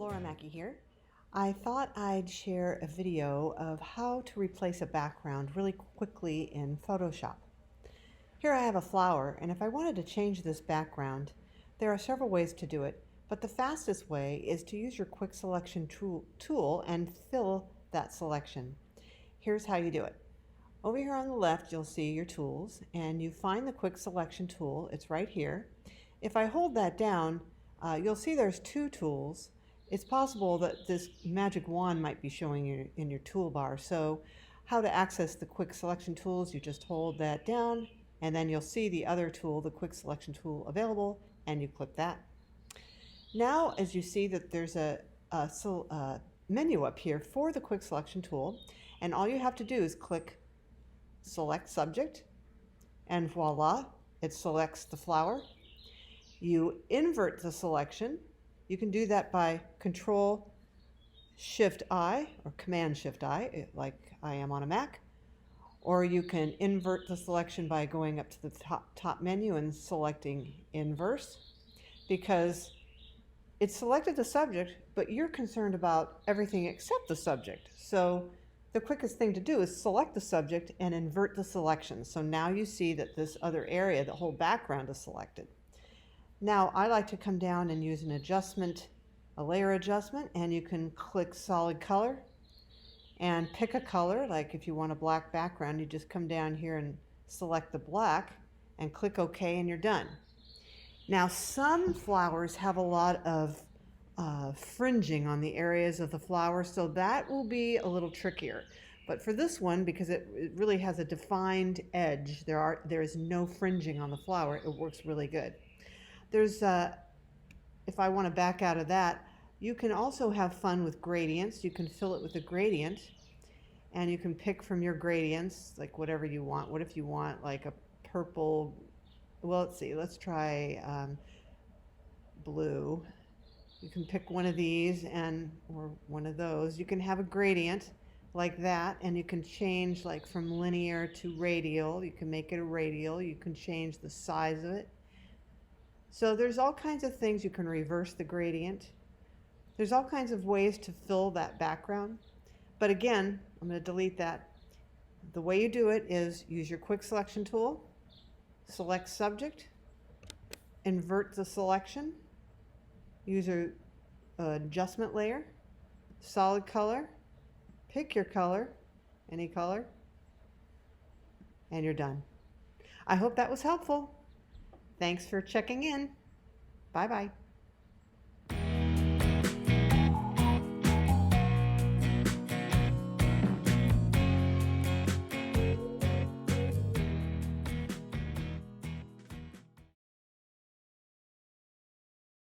Laura Mackey here. I thought I'd share a video of how to replace a background really quickly in Photoshop. Here I have a flower, and if I wanted to change this background, there are several ways to do it, but the fastest way is to use your quick selection tool and fill that selection. Here's how you do it. Over here on the left, you'll see your tools, and you find the quick selection tool. It's right here. If I hold that down, you'll see there's two tools. It's possible that this magic wand might be showing you in your toolbar. So how to access the quick selection tools, you just hold that down and then you'll see the other tool, the quick selection tool, available, and you click that. Now, as you see that there's a menu up here for the quick selection tool, and all you have to do is click select subject, and voila, it selects the flower. You invert the selection. You can do that by Control-Shift-I or Command-Shift-I, like I am on a Mac. Or you can invert the selection by going up to the top menu and selecting Inverse, because it selected the subject, but you're concerned about everything except the subject. So the quickest thing to do is select the subject and invert the selection. So now you see that this other area, the whole background, is selected. Now I like to come down and use an adjustment, a layer adjustment, and you can click solid color and pick a color. Like if you want a black background, you just come down here and select the black and click OK, and you're done. Now some flowers have a lot of fringing on the areas of the flower, so that will be a little trickier. But for this one, because it really has a defined edge, there is no fringing on the flower, it works really good. There's, if I want to back out of that, you can also have fun with gradients. You can fill it with a gradient, and you can pick from your gradients, like whatever you want. What if you want like a purple, well, let's see, let's try blue. You can pick one of these or one of those. You can have a gradient like that, and you can change like from linear to radial. You can make it a radial. You can change the size of it. So there's all kinds of things. You can reverse the gradient. There's all kinds of ways to fill that background. But again, I'm going to delete that. The way you do it is use your quick selection tool, select subject, invert the selection, use an adjustment layer, solid color, pick your color, any color, and you're done. I hope that was helpful. Thanks for checking in. Bye-bye.